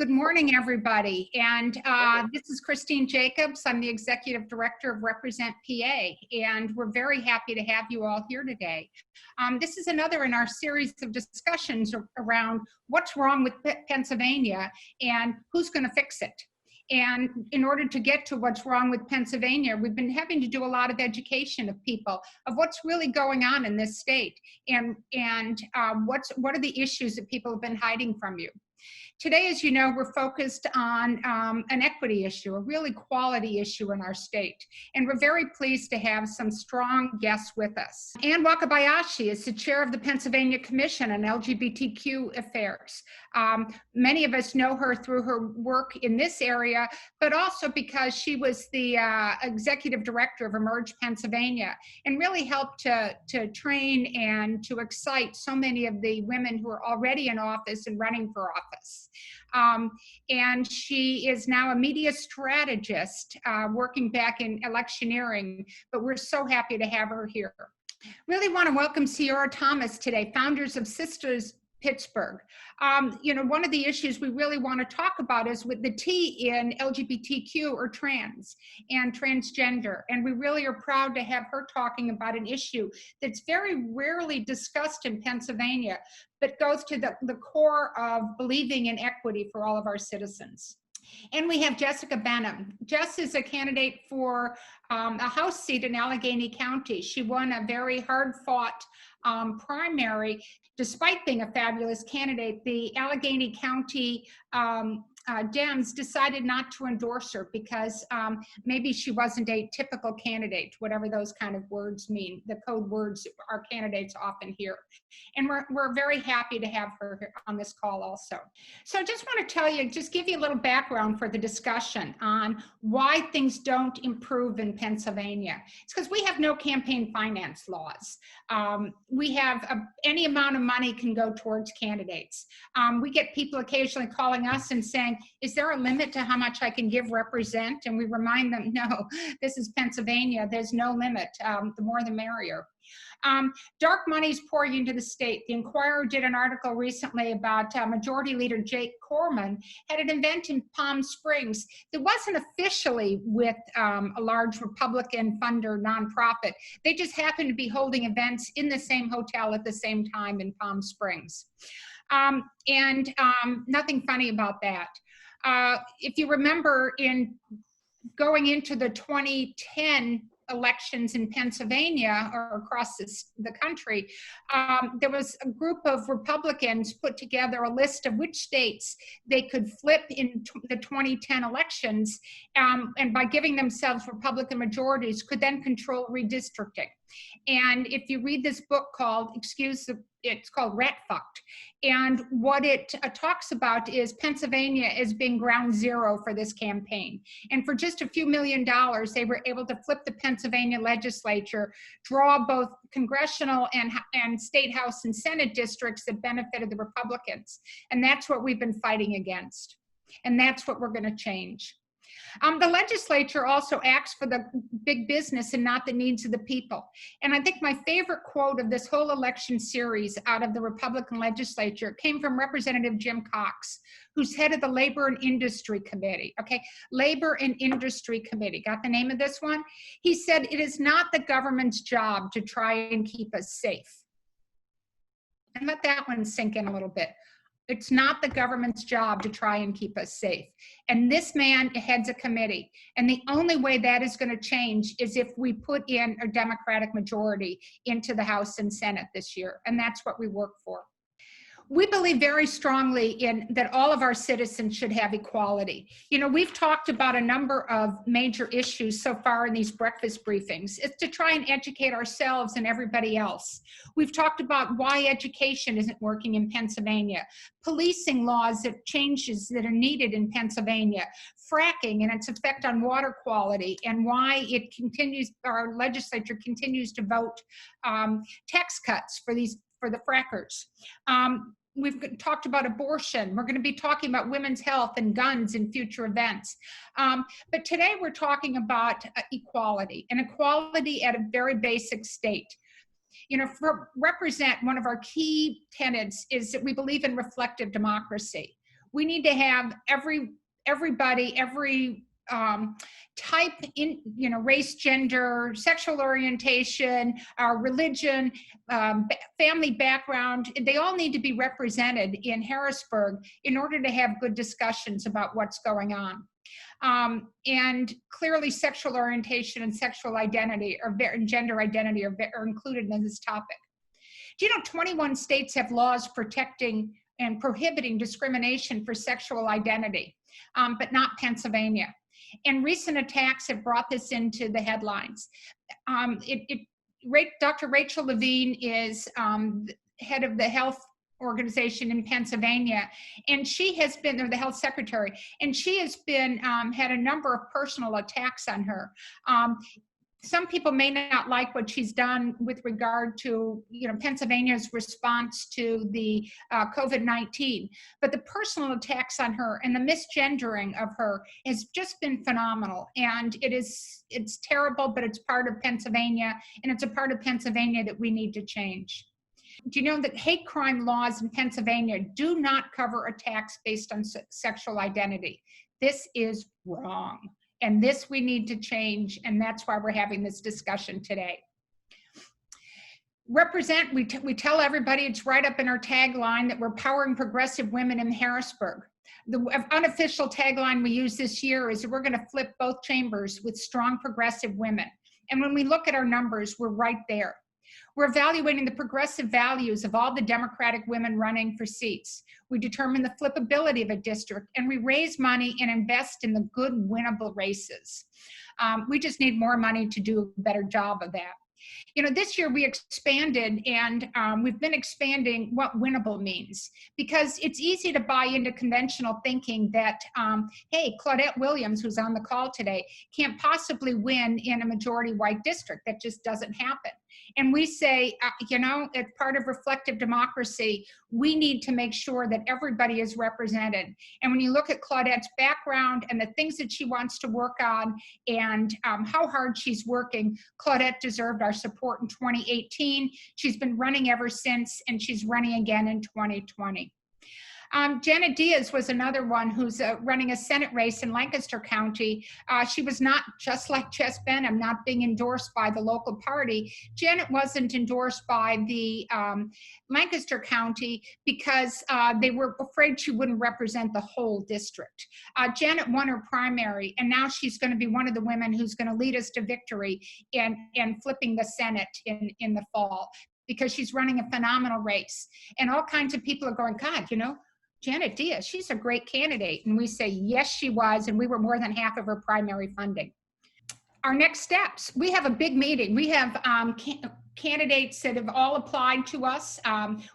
Good morning, everybody. And this is Christine Jacobs. I'm the Executive Director of Represent PA, and we're very happy to have you all here today. This is another in our series of discussions around what's wrong with Pennsylvania and who's going to fix it. And in order to get to what's wrong with Pennsylvania, we've been having to do a lot of education of people of what's really going on in this state and what are the issues that people have been hiding from you. Today, as you know, we're focused on an equity issue, a really quality issue in our state. And we're very pleased to have some strong guests with us. Anne Wakabayashi is the chair of the Pennsylvania Commission on LGBTQ Affairs. Many of us know her through her work in this area, but also because she was the executive director of Emerge Pennsylvania and really helped to train and to excite so many of the women who are already in office and running for office. And she is now a media strategist working back in electioneering, but we're so happy to have her here. Really want to welcome Ciora Thomas today, founders of SisTers Pittsburgh. You know, one of the issues we really want to talk about is with the T in LGBTQ or trans and transgender. And we really are proud to have her talking about an issue that's very rarely discussed in Pennsylvania, but goes to the core of believing in equity for all of our citizens. And we have Jessica Benham. Jess is a candidate for a House seat in Allegheny County. She won a very hard-fought primary. Despite being a fabulous candidate, the Allegheny County Dems decided not to endorse her because maybe she wasn't a typical candidate, whatever those kind of words mean, the code words our candidates often hear. And we're very happy to have her on this call also. So I just want to tell you, just give you a little background for the discussion on why things don't improve in Pennsylvania. It's because we have no campaign finance laws. We have any amount of money can go towards candidates. We get people occasionally calling us and saying, is there a limit to how much I can give Represent? And we remind them, no, this is Pennsylvania. There's no limit. The more the merrier. Dark money is pouring into the state. The Inquirer did an article recently about Majority Leader Jake Corman had an event in Palm Springs that wasn't officially with a large Republican funder nonprofit. They just happened to be holding events in the same hotel at the same time in Palm Springs. Nothing funny about that. If you remember, in going into the 2010 elections in Pennsylvania or across the country, there was a group of Republicans put together a list of which states they could flip in the 2010 elections, and by giving themselves Republican majorities could then control redistricting. And if you read this book called, it's called Rat Fucked. And what it talks about is Pennsylvania as being ground zero for this campaign. And for just a few $1 million, they were able to flip the Pennsylvania legislature, draw both congressional and state house and Senate districts that benefited the Republicans. And that's what we've been fighting against. And that's what we're going to change. The legislature also acts for the big business and not the needs of the people. And I think my favorite quote of this whole election series out of the Republican legislature came from Representative Jim Cox, who's head of the Labor and Industry Committee. Okay, Labor and Industry Committee. Got the name of this one? He said, it is not the government's job to try and keep us safe. And let that one sink in a little bit. It's not the government's job to try and keep us safe. And this man heads a committee. And the only way that is going to change is if we put in a Democratic majority into the House and Senate this year. And that's what we work for. We believe very strongly in that all of our citizens should have equality. You know, we've talked about a number of major issues so far in these breakfast briefings. It's to try and educate ourselves and everybody else. We've talked about why education isn't working in Pennsylvania, policing laws that changes that are needed in Pennsylvania, fracking and its effect on water quality, and why it continues, our legislature continues to vote tax cuts for the frackers. We've talked about abortion. We're going to be talking about women's health and guns in future events. But today we're talking about equality, and equality at a very basic state. You know, for Represent, one of our key tenets is that we believe in reflective democracy. We need to have everybody, every type in, race, gender, sexual orientation, religion, family background. They all need to be represented in Harrisburg in order to have good discussions about what's going on. And clearly sexual orientation and sexual identity and gender identity are included in this topic. Do you know 21 states have laws protecting and prohibiting discrimination for sexual identity, but not Pennsylvania? And recent attacks have brought this into the headlines. Dr. Rachel Levine is head of the health organization in Pennsylvania, and she has been, or the health secretary, and she has been, had a number of personal attacks on her. Some people may not like what she's done with regard to, Pennsylvania's response to the COVID-19, but the personal attacks on her and the misgendering of her has just been phenomenal. And it's terrible, but it's part of Pennsylvania, and it's a part of Pennsylvania that we need to change. Do you know that hate crime laws in Pennsylvania do not cover attacks based on sexual identity? This is wrong. And this we need to change, and that's why we're having this discussion today. Represent, we tell everybody, it's right up in our tagline, that we're powering progressive women in Harrisburg. The unofficial tagline we use this year is that we're going to flip both chambers with strong progressive women. And when we look at our numbers, we're right there. We're evaluating the progressive values of all the Democratic women running for seats. We determine the flippability of a district, and we raise money and invest in the good winnable races. We just need more money to do a better job of that. This year we expanded, and we've been expanding what winnable means, because it's easy to buy into conventional thinking that, hey, Claudette Williams, who's on the call today, can't possibly win in a majority white district. That just doesn't happen. And we say, as part of reflective democracy, we need to make sure that everybody is represented. And when you look at Claudette's background and the things that she wants to work on and how hard she's working, Claudette deserved our support in 2018. She's been running ever since, and she's running again in 2020. Janet Diaz was another one who's running a Senate race in Lancaster County. She was not, just like Jess Benham, not being endorsed by the local party. Janet wasn't endorsed by the Lancaster County because they were afraid she wouldn't represent the whole district. Janet won her primary, and now she's going to be one of the women who's going to lead us to victory and flipping the Senate in the fall, because she's running a phenomenal race. And all kinds of people are going, God, Janet Diaz, she's a great candidate. And we say, yes, she was, and we were more than half of her primary funding. Our next steps, we have a big meeting. We have candidates that have all applied to us.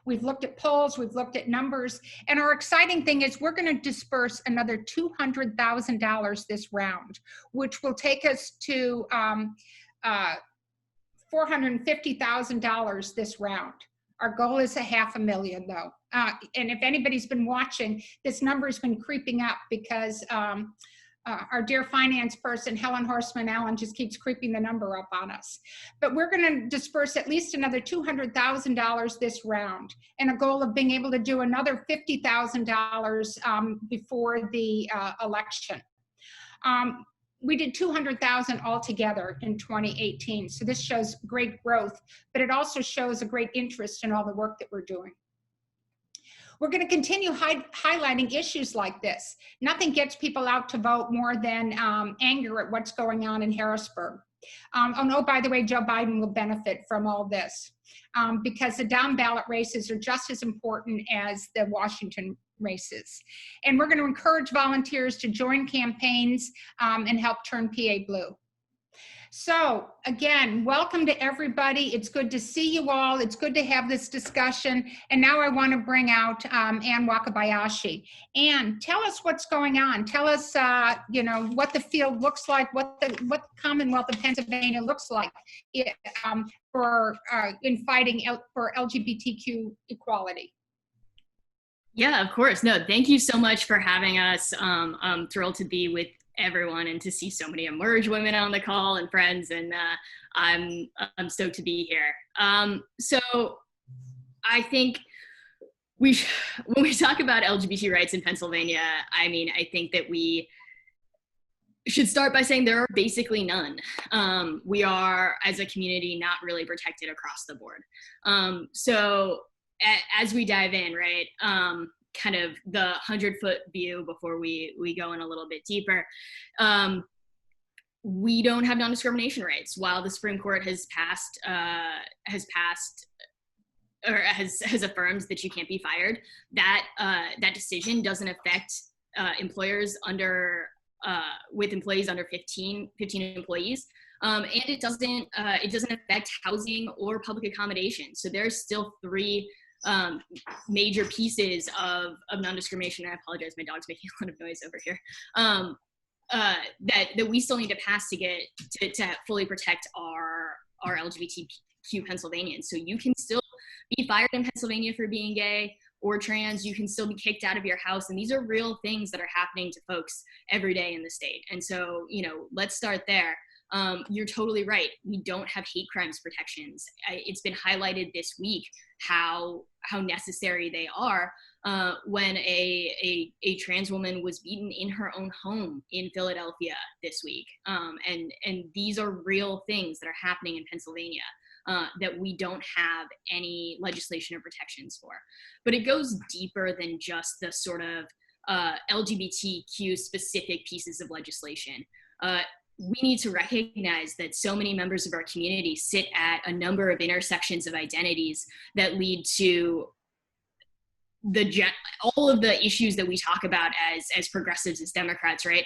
We've looked at polls, we've looked at numbers, and our exciting thing is we're going to disperse another $200,000 this round, which will take us to $450,000 this round. Our goal is $500,000 though. And if anybody's been watching, this number has been creeping up because our dear finance person, Helen Horstman Allen, just keeps creeping the number up on us. But we're going to disperse at least another $200,000 this round, and a goal of being able to do another $50,000 before the election. We did 200,000 altogether in 2018. So this shows great growth, but it also shows a great interest in all the work that we're doing. We're going to continue highlighting issues like this. Nothing gets people out to vote more than anger at what's going on in Harrisburg. Oh, by the way, Joe Biden will benefit from all this because the down ballot races are just as important as the Washington races. And we're going to encourage volunteers to join campaigns and help turn PA blue. So again, welcome to everybody. It's good to see you all. It's good to have this discussion. And now I want to bring out Anne Wakabayashi. Anne, tell us what's going on. Tell us, what the field looks like, what the Commonwealth of Pennsylvania looks like in fighting for LGBTQ equality. Yeah, of course. No, thank you so much for having us. I'm thrilled to be with everyone and to see so many emerge women on the call and friends, and I'm stoked to be here. So I think when we talk about LGBT rights in Pennsylvania, I mean, I think that we should start by saying there are basically none. We are, as a community, not really protected across the board. So as we dive in, right, kind of the 100-foot view before we go in a little bit deeper, we don't have non-discrimination rights. While the Supreme Court has affirmed that you can't be fired, that decision doesn't affect employers with employees under 15 employees, and it doesn't affect housing or public accommodation. So there's still three major pieces of non-discrimination. I apologize, my dog's making a lot of noise over here. That we still need to pass to fully protect our LGBTQ Pennsylvanians. So you can still be fired in Pennsylvania for being gay or trans. You can still be kicked out of your house. And these are real things that are happening to folks every day in the state. And so, let's start there. You're totally right. We don't have hate crimes protections. It's been highlighted this week how necessary they are when a trans woman was beaten in her own home in Philadelphia this week. And these are real things that are happening in Pennsylvania that we don't have any legislation or protections for. But it goes deeper than just the sort of LGBTQ specific pieces of legislation. We need to recognize that so many members of our community sit at a number of intersections of identities that lead to all of the issues that we talk about as progressives, as Democrats, right?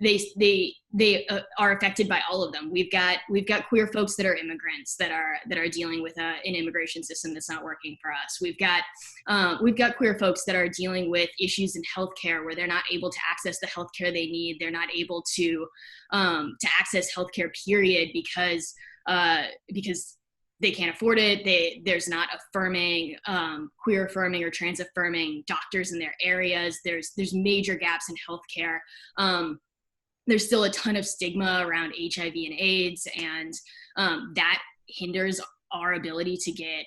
They are affected by all of them. We've got queer folks that are immigrants that are dealing with an immigration system that's not working for us. We've got queer folks that are dealing with issues in healthcare where they're not able to access the healthcare they need. They're not able to access healthcare, period, because they can't afford it. There's not affirming, queer affirming or trans affirming doctors in their areas. There's major gaps in healthcare. There's still a ton of stigma around HIV and AIDS, and that hinders our ability to get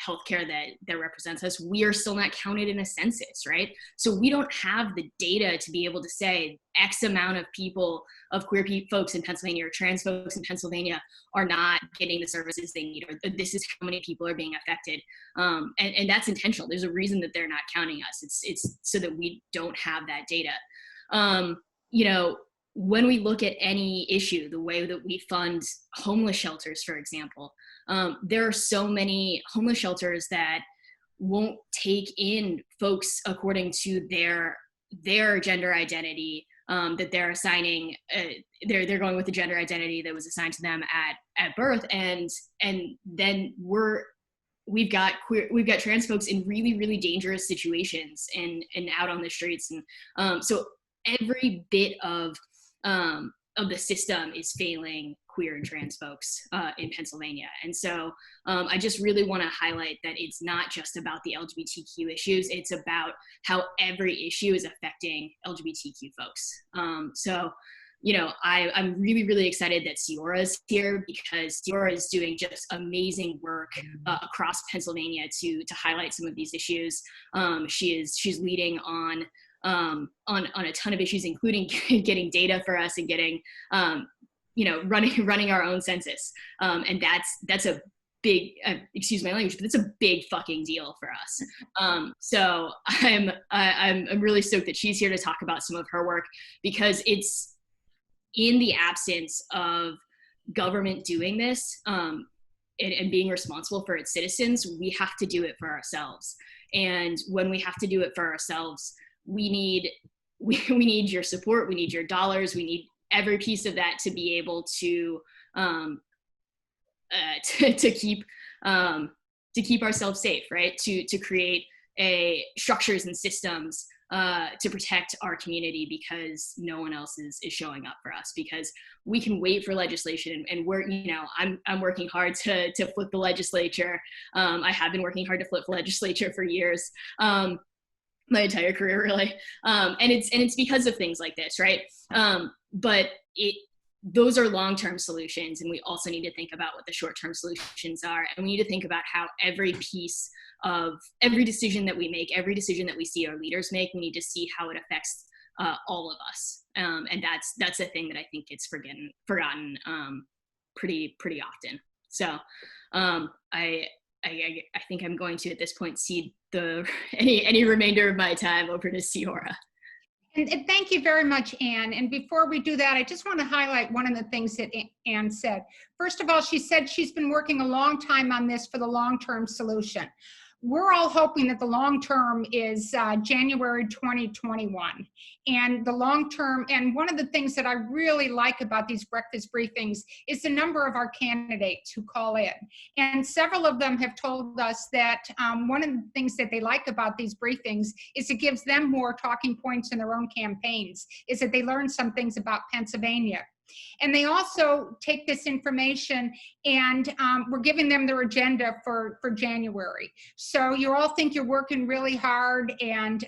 healthcare that represents us. We are still not counted in a census, right? So we don't have the data to be able to say X amount of people, of queer folks in Pennsylvania or trans folks in Pennsylvania are not getting the services they need, or this is how many people are being affected. And that's intentional. There's a reason that they're not counting us. It's so that we don't have that data. When we look at any issue, the way that we fund homeless shelters, for example, there are so many homeless shelters that won't take in folks according to their gender identity, that they're assigning. They're going with the gender identity that was assigned to them at birth, and then we've got trans folks in really, really dangerous situations and out on the streets, and so every bit of the system is failing queer and trans folks in Pennsylvania. And so I just really want to highlight that it's not just about the LGBTQ issues, it's about how every issue is affecting LGBTQ folks. I'm really, really excited that Ciora is here, because Ciora is doing just amazing work across Pennsylvania to highlight some of these issues. She's leading on a ton of issues, including getting data for us and getting, running our own census. And that's a big, excuse my language, but it's a big fucking deal for us. So I'm really stoked that she's here to talk about some of her work, because it's in the absence of government doing this, and being responsible for its citizens, we have to do it for ourselves. And when we have to do it for ourselves, we need your support, we need your dollars, we need every piece of that to be able to keep ourselves safe, right? To create structures and systems to protect our community, because no one else is showing up for us. Because we can wait for legislation, and I'm working hard to flip the legislature. I have been working hard to flip the legislature for years. My entire career, really. And it's because of things like this, right? But those are long-term solutions, and we also need to think about what the short-term solutions are, and we need to think about how every piece of every decision that we make, every decision that we see our leaders make, we need to see how it affects all of us, and that's a thing that I think gets forgotten pretty often. So I think I'm going to at this point cede any remainder of my time over to Ciora. And thank you very much, Anne. And before we do that, I just want to highlight one of the things that Anne said. First of all, she said she's been working a long time on this for the long-term solution. We're all hoping that the long term is January 2021. And the long term, and one of the things that I really like about these breakfast briefings is the number of our candidates who call in. And several of them have told us that one of the things that they like about these briefings is it gives them more talking points in their own campaigns, is that they learn some things about Pennsylvania. And they also take this information and we're giving them their agenda for January. So you all think you're working really hard and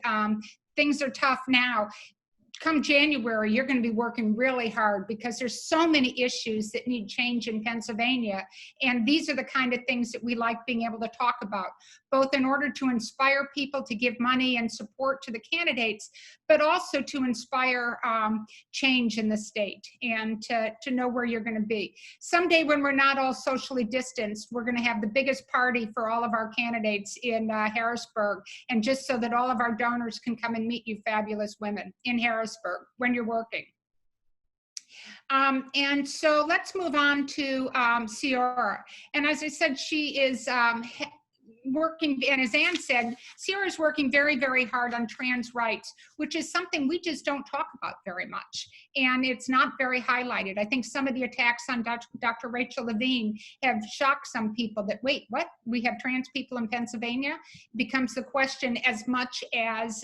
things are tough now. Come January, you're going to be working really hard because there's so many issues that need change in Pennsylvania. And these are the kind of things that we like being able to talk about, both in order to inspire people to give money and support to the candidates, but also to inspire change in the state and to know where you're going to be. Someday when we're not all socially distanced, we're going to have the biggest party for all of our candidates in Harrisburg, and just so that all of our donors can come and meet you fabulous women in Harrisburg when you're working. And so let's move on to Ciora. And as I said, she is working, and as Anne said, Ciora is working very, very hard on trans rights, which is something we just don't talk about very much. And it's not very highlighted. I think some of the attacks on Dr. Rachel Levine have shocked some people that, wait, what? We have trans people in Pennsylvania? Becomes the question as much as,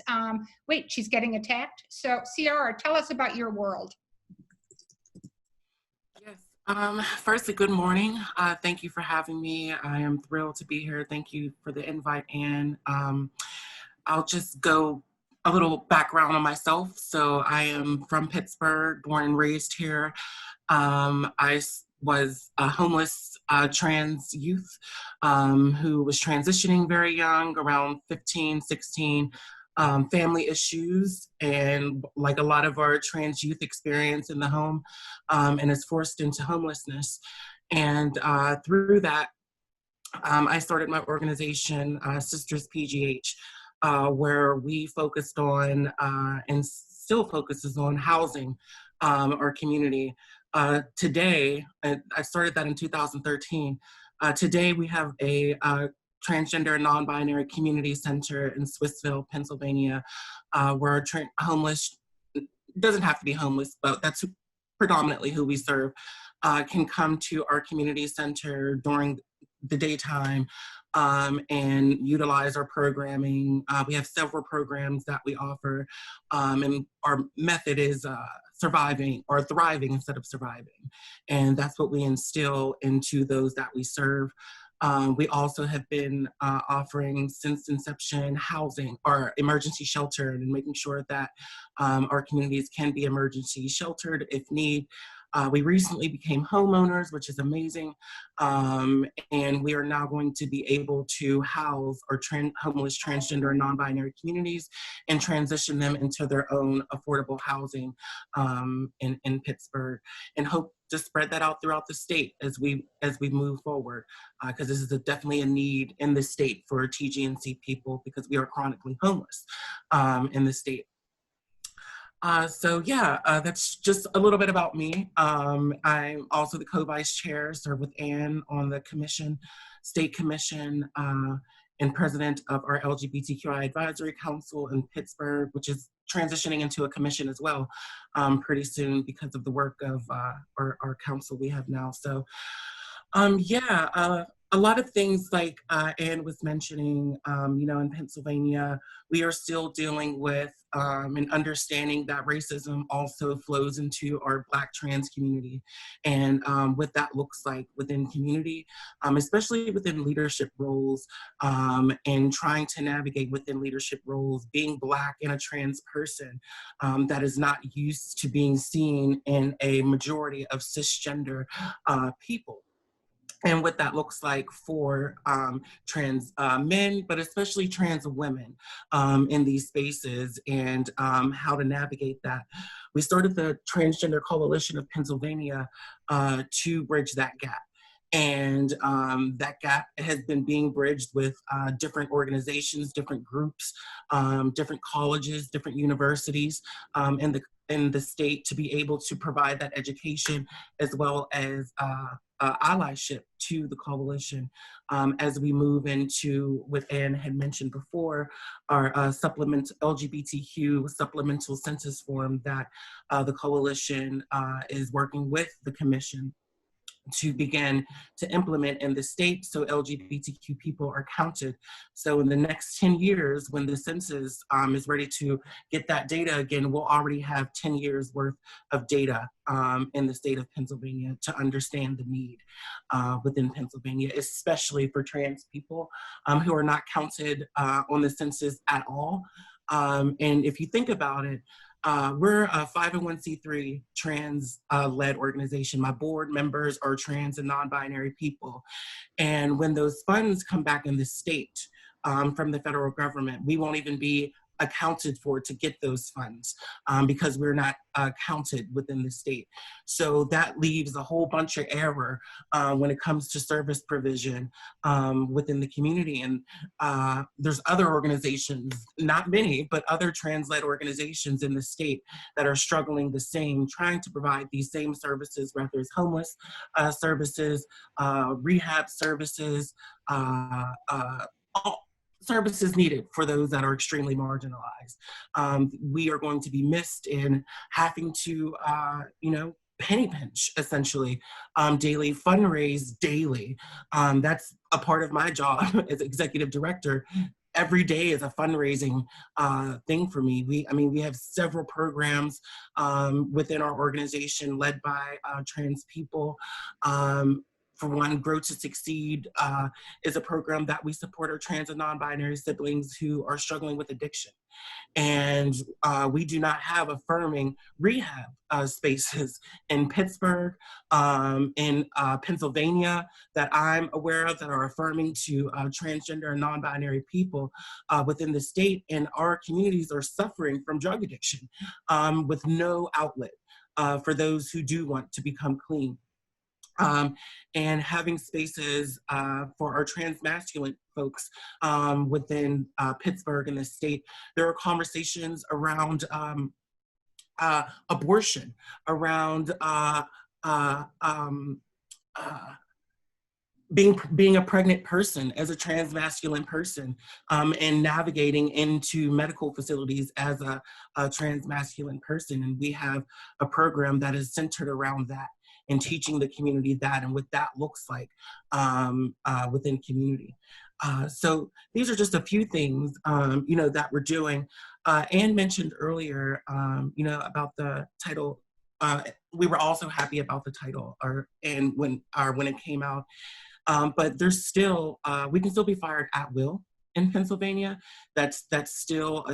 wait, she's getting attacked? So Ciora, tell us about your world. Firstly, good morning. Thank you for having me. I am thrilled to be here. Thank you for the invite, Anne. I'll just go a little background on myself. So I am from Pittsburgh, born and raised here. I was a homeless trans youth who was transitioning very young, around 15, 16. Family issues, and like a lot of our trans youth experience in the home, and is forced into homelessness. And through that, I started my organization, SisTers PGH, where we focused on, and still focuses on, housing our community. Today, I started that in 2013. Today we have a transgender and non-binary community center in Swissville, Pennsylvania, where homeless, doesn't have to be homeless, but that's predominantly who we serve, can come to our community center during the daytime and utilize our programming. We have several programs that we offer, and our method is surviving or thriving instead of surviving. And that's what we instill into those that we serve. We also have been offering since inception housing or emergency shelter, and making sure that our communities can be emergency sheltered if need. We recently became homeowners, which is amazing. And we are now going to be able to house our homeless, transgender, and non-binary communities and transition them into their own affordable housing in Pittsburgh, and hope to spread that out throughout the state as we move forward, because this is definitely a need in the state for TGNC people, because we are chronically homeless in the state. So yeah, that's just a little bit about me. I'm also the co-vice chair, serve with Anne on the commission, state commission, and president of our LGBTQI Advisory Council in Pittsburgh, which is transitioning into a commission as well pretty soon because of the work of our council we have now. So yeah, A lot of things like Anne was mentioning, in Pennsylvania, we are still dealing with and understanding that racism also flows into our Black trans community, and what that looks like within community, especially within leadership roles, and trying to navigate within leadership roles, being Black and a trans person that is not used to being seen in a majority of cisgender people, and what that looks like for trans men, but especially trans women in these spaces, and how to navigate that. We started the Transgender Coalition of Pennsylvania to bridge that gap. And that gap has been being bridged with different organizations, different groups, different colleges, different universities in the state, to be able to provide that education as well as allyship to the coalition as we move into what Anne had mentioned before, our LGBTQ supplemental census form that the coalition is working with the commission to begin to implement in the state, so LGBTQ people are counted. So in the next 10 years, when the census is ready to get that data again, we'll already have 10 years worth of data in the state of Pennsylvania to understand the need within Pennsylvania, especially for trans people who are not counted on the census at all. And if you think about it, we're a 501c3 trans-led organization. My board members are trans and non-binary people. And when those funds come back in the state from the federal government, we won't even be accounted for to get those funds because we're not counted within the state. So that leaves a whole bunch of error when it comes to service provision within the community. And there's other organizations, not many, but other trans-led organizations in the state that are struggling the same, trying to provide these same services, whether it's homeless services, rehab services, all services needed for those that are extremely marginalized. We are going to be missed in having to, penny pinch essentially daily, fundraise daily. That's a part of my job as executive director. Every day is a fundraising thing for me. We have several programs within our organization led by trans people. For one, Grow to Succeed is a program that we support our trans and non-binary siblings who are struggling with addiction. And we do not have affirming rehab spaces in Pittsburgh, in Pennsylvania, that I'm aware of, that are affirming to transgender and non-binary people within the state. And our communities are suffering from drug addiction with no outlet for those who do want to become clean. And having spaces for our trans-masculine folks within Pittsburgh and the state. There are conversations around abortion, around being a pregnant person as a trans-masculine person, and navigating into medical facilities as a trans-masculine person. And we have a program that is centered around that, and teaching the community that and what that looks like within community. So these are just a few things, that we're doing. Anne mentioned earlier, about the title. We were also happy about the title, when it came out. But there's still, we can still be fired at will in Pennsylvania. That's still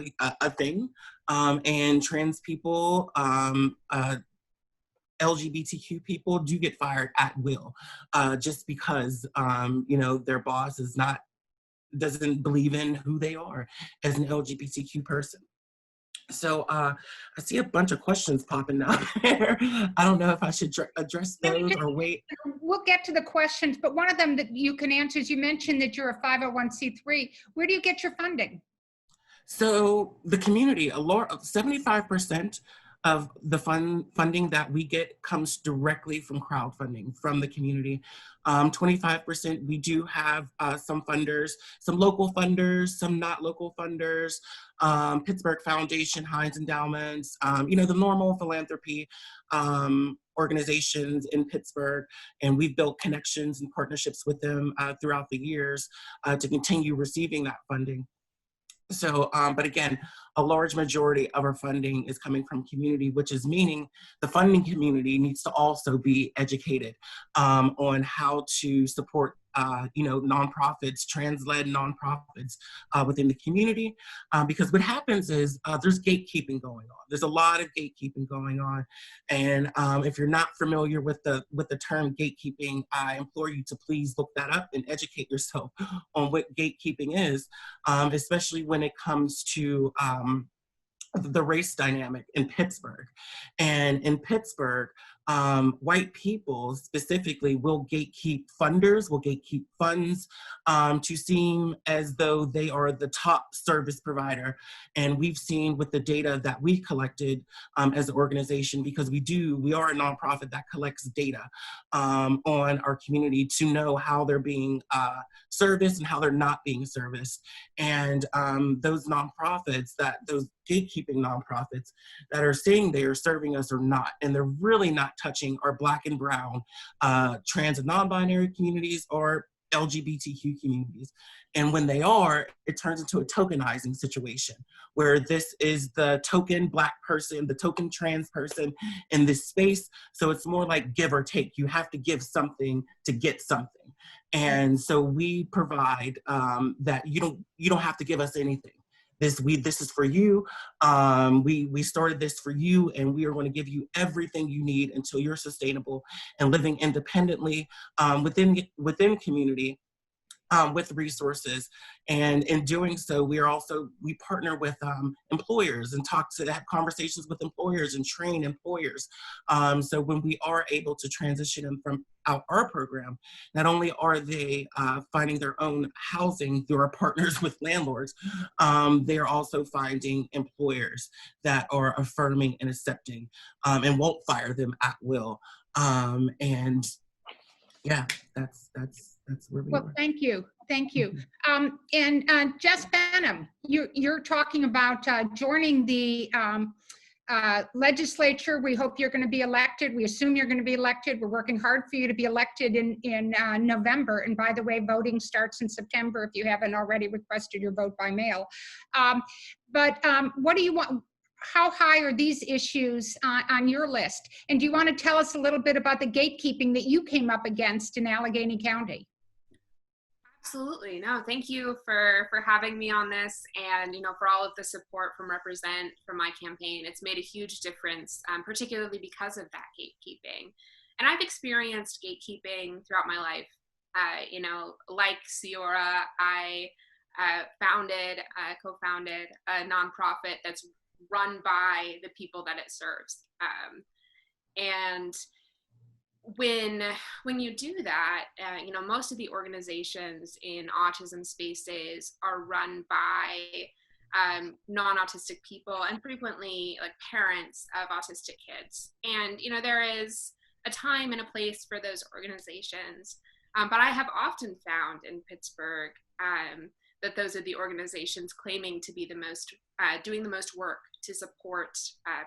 a thing. And trans people, LGBTQ people do get fired at will, just because their boss doesn't believe in who they are as an LGBTQ person. So I see a bunch of questions popping up there. I don't know if I should address those or wait. We'll get to the questions, but one of them that you can answer is, you mentioned that you're a 501c3. Where do you get your funding? So the community, 75% of the funding that we get comes directly from crowdfunding from the community. 25%, we do have some funders, some local funders, some not local funders, Pittsburgh Foundation, Heinz Endowments, the normal philanthropy organizations in Pittsburgh, and we've built connections and partnerships with them throughout the years to continue receiving that funding. So, but again, a large majority of our funding is coming from community, which is meaning the funding community needs to also be educated on how to support, nonprofits, trans-led nonprofits within the community. Because what happens is there's gatekeeping going on. There's a lot of gatekeeping going on. And if you're not familiar with the term gatekeeping, I implore you to please look that up and educate yourself on what gatekeeping is, especially when it comes to the race dynamic in Pittsburgh. And in Pittsburgh, white people specifically will gatekeep funders, will gatekeep funds to seem as though they are the top service provider. And we've seen with the data that we collected as an organization, because we are a nonprofit that collects data on our community to know how they're being serviced and how they're not being serviced. And those nonprofits, those gatekeeping nonprofits that are saying they are serving us or not, and they're really not touching our Black and brown, trans and non-binary communities or LGBTQ communities. And when they are, it turns into a tokenizing situation where this is the token Black person, the token trans person in this space. So it's more like give or take. You have to give something to get something. And so we provide that you don't have to give us anything. This is for you. We started this for you, and we are going to give you everything you need until you're sustainable and living independently within community with resources. And in doing so, we partner with employers and have conversations with employers and train employers. So when we are able to transition them from our program, not only are they finding their own housing through our partners with landlords, they are also finding employers that are affirming and accepting and won't fire them at will. And yeah, that's where we are. Well, thank you. And Jess Benham, you're talking about joining the legislature. We hope you're going to be elected. We assume you're going to be elected. We're working hard for you to be elected in November. And by the way, voting starts in September if you haven't already requested your vote by mail. But what do you want? How high are these issues on your list? And do you want to tell us a little bit about the gatekeeping that you came up against in Allegheny County? Absolutely. No, thank you for having me on this, and for all of the support from Represent for my campaign. It's made a huge difference, particularly because of that gatekeeping. And I've experienced gatekeeping throughout my life. Like Ciora, I co-founded a nonprofit that's run by the people that it serves. And when you do that, most of the organizations in autism spaces are run by non-autistic people, and frequently like parents of autistic kids. And there is a time and a place for those organizations, but I have often found in Pittsburgh that those are the organizations claiming to be the most doing the most work to support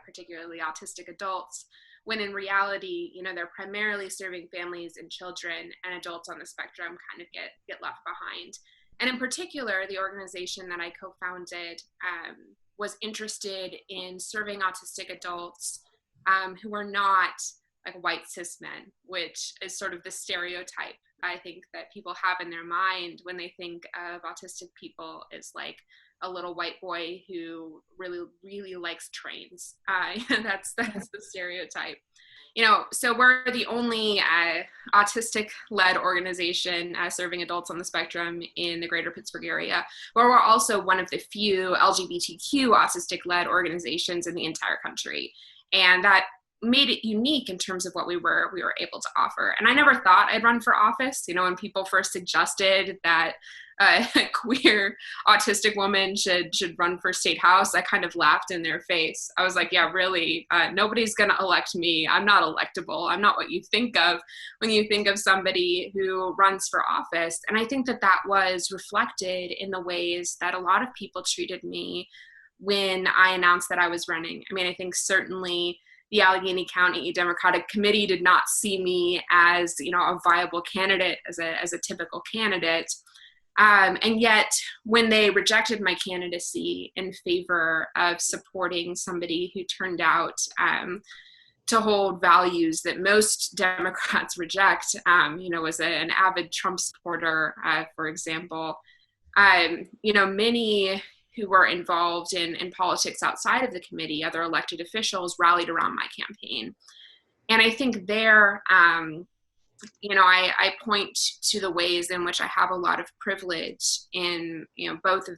particularly autistic adults, when in reality, they're primarily serving families and children, and adults on the spectrum kind of get left behind. And in particular, the organization that I co-founded was interested in serving autistic adults who are not like white cis men, which is sort of the stereotype I think that people have in their mind when they think of autistic people is like a little white boy who really, really likes trains. That's the stereotype. So we're the only autistic-led organization serving adults on the spectrum in the greater Pittsburgh area, but we're also one of the few LGBTQ autistic-led organizations in the entire country. And that made it unique in terms of what we were able to offer. And I never thought I'd run for office. When people first suggested that a queer autistic woman should run for state house, I kind of laughed in their face. I was like, yeah, really, nobody's going to elect me. I'm not electable. I'm not what you think of when you think of somebody who runs for office. And I think that was reflected in the ways that a lot of people treated me when I announced that I was running. I mean, I think certainly the Allegheny County Democratic Committee did not see me as, a viable candidate, as a typical candidate. And yet, when they rejected my candidacy in favor of supporting somebody who turned out to hold values that most Democrats reject, was an avid Trump supporter, for example, many who were involved in politics outside of the committee, other elected officials, rallied around my campaign. And I think there, I point to the ways in which I have a lot of privilege in, both of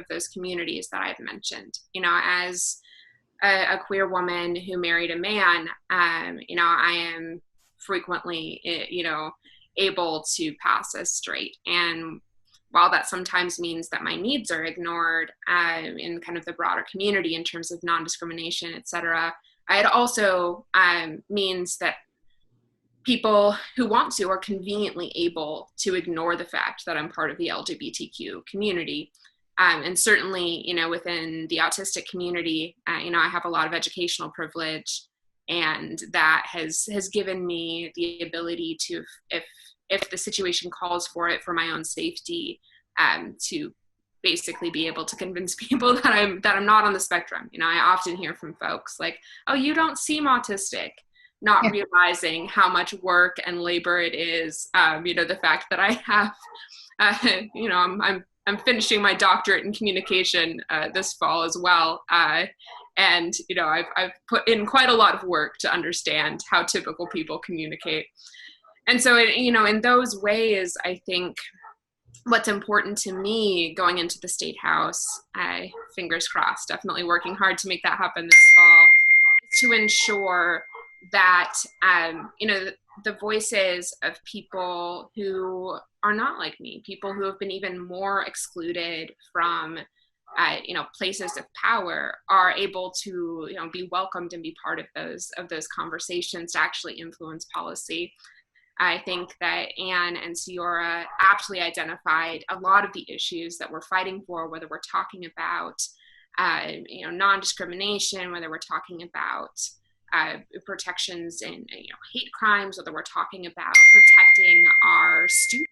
those communities that I've mentioned. As a queer woman who married a man, I am frequently, able to pass as straight. And while that sometimes means that my needs are ignored in kind of the broader community in terms of non-discrimination, et cetera, it also means that people who want to are conveniently able to ignore the fact that I'm part of the LGBTQ community. And certainly, within the autistic community, I have a lot of educational privilege, and that has given me the ability to, if the situation calls for it for my own safety, to basically be able to convince people that I'm not on the spectrum. I often hear from folks like, "Oh, you don't seem autistic," not realizing how much work and labor it is. The fact that I have, I'm finishing my doctorate in communication this fall as well. And, I've put in quite a lot of work to understand how typical people communicate. And so, in those ways, I think what's important to me going into the State House, fingers crossed, definitely working hard to make that happen this fall, is to ensure that, the voices of people who are not like me, people who have been even more excluded from, places of power, are able to, be welcomed and be part of those conversations to actually influence policy. I think that Anne and Ciora aptly identified a lot of the issues that we're fighting for, whether we're talking about, non-discrimination, whether we're talking about protections in hate crimes, whether we're talking about protecting our students.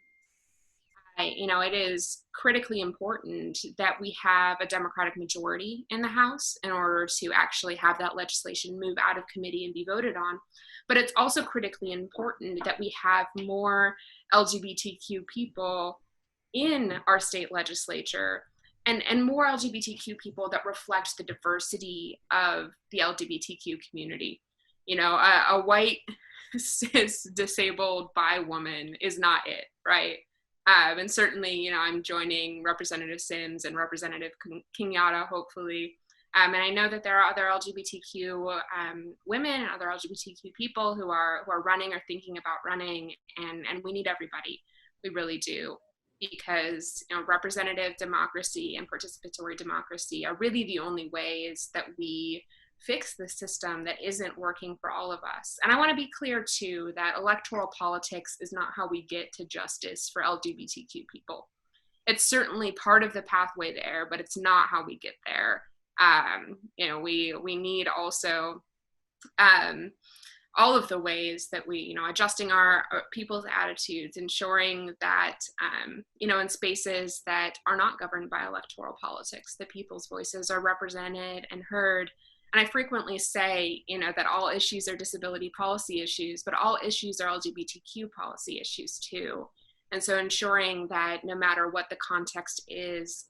It is critically important that we have a Democratic majority in the House in order to actually have that legislation move out of committee and be voted on. But it's also critically important that we have more LGBTQ people in our state legislature, and more LGBTQ people that reflect the diversity of the LGBTQ community. A white, cis, disabled, bi woman is not it, right? And certainly, I'm joining Representative Sims and Representative Kenyatta, hopefully. And I know that there are other LGBTQ women and other LGBTQ people who are running or thinking about running, and we need everybody. We really do. Because representative democracy and participatory democracy are really the only ways that we fix the system that isn't working for all of us. And I want to be clear too that electoral politics is not how we get to justice for LGBTQ people. It's certainly part of the pathway there, but it's not how we get there. We need also all of the ways that we, adjusting our people's attitudes, ensuring that, in spaces that are not governed by electoral politics, that people's voices are represented and heard. And I frequently say, that all issues are disability policy issues, but all issues are LGBTQ policy issues too. And so ensuring that no matter what the context is,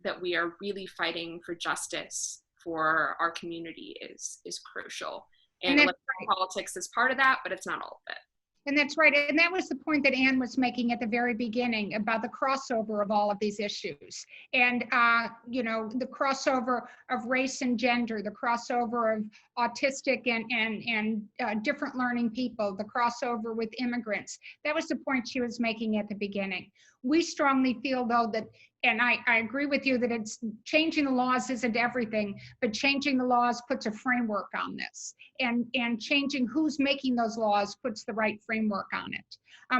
that we are really fighting for justice for our community is crucial. And electoral politics is part of that, but it's not all of it. And that's right. And that was the point that Anne was making at the very beginning about the crossover of all of these issues. And, the crossover of race and gender, the crossover of autistic and different learning people, the crossover with immigrants. That was the point she was making at the beginning. We strongly feel, though, that, and I agree with you, that it's changing the laws isn't everything, but changing the laws puts a framework on this. And changing who's making those laws puts the right framework on it.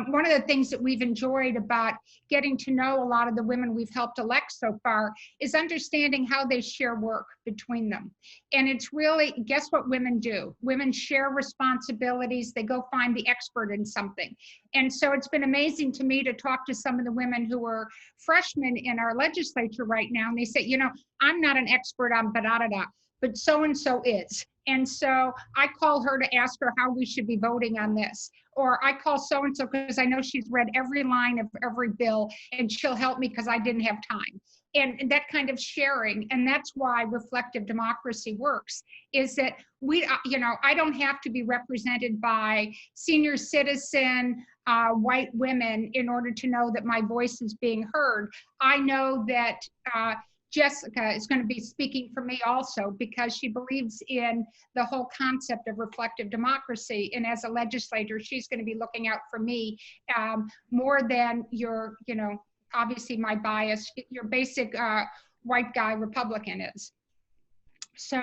One of the things that we've enjoyed about getting to know a lot of the women we've helped elect so far is understanding how they share work between them. And it's really, guess what women do? Women share responsibilities. They go find the expert in something. And so it's been amazing to me to talk to some of the women who are freshmen in our legislature right now. And they say, you know, I'm not an expert on da-da-da, but so-and-so is. And so I call her to ask her how we should be voting on this. Or I call so-and-so because I know she's read every line of every bill and she'll help me because I didn't have time. And that kind of sharing, and that's why reflective democracy works, is that we, you know, I don't have to be represented by senior citizen, white women in order to know that my voice is being heard. I know that Jessica is going to be speaking for me also because she believes in the whole concept of reflective democracy. And as a legislator, she's going to be looking out for me more than your, you know, obviously my bias, your basic white guy Republican is. So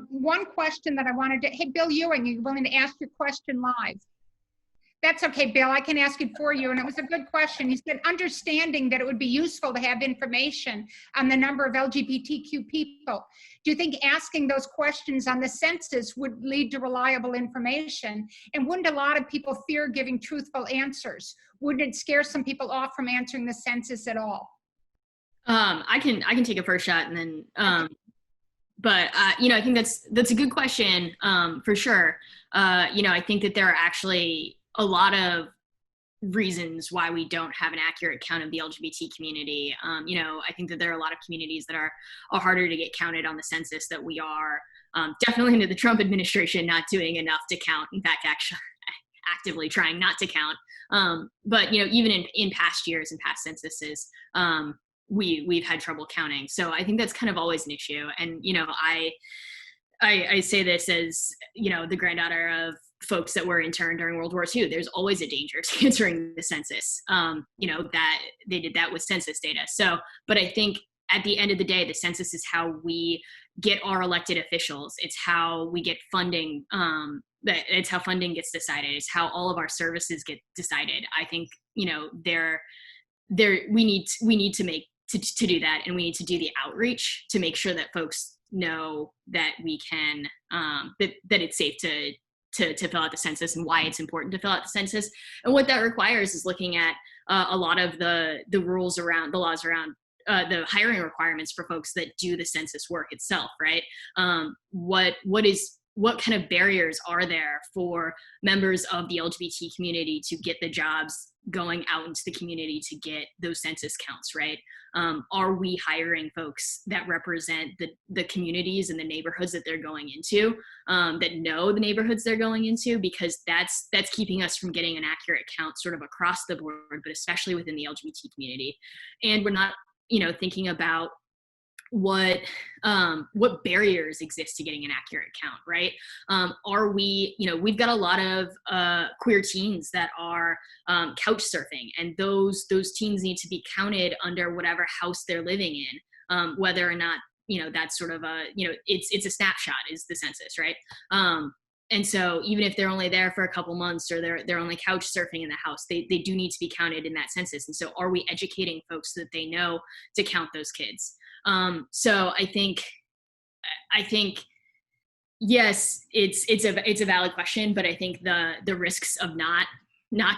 one question that I wanted to, hey, Bill Ewing, you willing to ask your question live? That's okay, Bill, I can ask it for you. And it was a good question. He said, understanding that it would be useful to have information on the number of LGBTQ people. Do you think asking those questions on the census would lead to reliable information? And wouldn't a lot of people fear giving truthful answers? Wouldn't it scare some people off from answering the census at all? I can take a first shot and then, but you know, I think that's a good question for sure. You know, I think that there are actually a lot of reasons why we don't have an accurate count of the LGBT community. You know, I think that there are a lot of communities that are harder to get counted on the census that we are. Definitely under the Trump administration, not doing enough to count. In fact, actually actively trying not to count. But, you know, even in past years and past censuses, we've had trouble counting. So I think that's kind of always an issue. And, you know, I say this as, you know, the granddaughter of folks that were interned during World War II. There's always a danger to answering the census, you know, that they did that with census data. So, but I think at the end of the day, the census is how we get our elected officials. It's how we get funding. It's how funding gets decided. It's how all of our services get decided. I think, you know, we need to do that, and we need to do the outreach to make sure that folks know that we can that it's safe to fill out the census and why it's important to fill out the census. And what that requires is looking at a lot of the rules around the laws around the hiring requirements for folks that do the census work itself, right? What kind of barriers are there for members of the LGBT community to get the jobs going out into the community to get those census counts, right? Are we hiring folks that represent the communities and the neighborhoods that they're going into, that know the neighborhoods they're going into? Because that's keeping us from getting an accurate count sort of across the board, but especially within the LGBT community. And we're not, you know, thinking about what barriers exist to getting an accurate count, right? Are we, you know, we've got a lot of queer teens that are couch surfing, and those teens need to be counted under whatever house they're living in, whether or not, you know, that's sort of a, you know, it's a snapshot is the census, right? And so even if they're only there for a couple months, or they're only couch surfing in the house, they do need to be counted in that census. And so are we educating folks so that they know to count those kids? So I think yes, it's a valid question, but I think the risks of not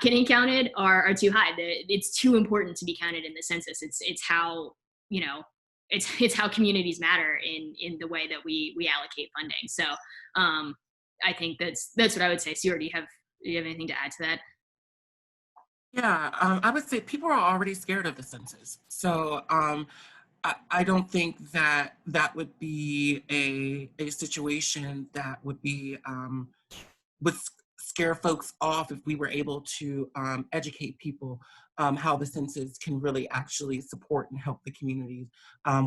getting counted are too high. It's too important to be counted in the census. It's how, you know, it's how communities matter in the way that we allocate funding. So I think that's what I would say. Ciora, do you have anything to add to that? Yeah, I would say people are already scared of the census. So I don't think that would be a situation that would be would scare folks off if we were able to educate people how the census can really actually support and help the communities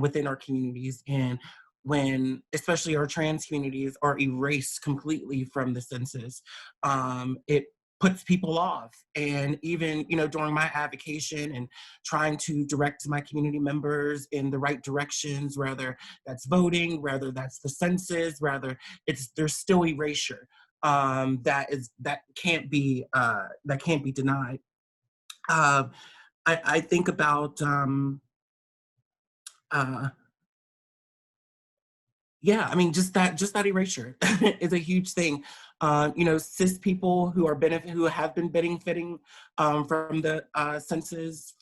within our communities. And when especially our trans communities are erased completely from the census, it puts people off. And even, you know, during my advocation and trying to direct my community members in the right directions, whether that's voting, whether that's the census, there's still erasure. that can't be denied. I think about yeah, I mean, just that erasure is a huge thing. Cis people who have been benefiting from the census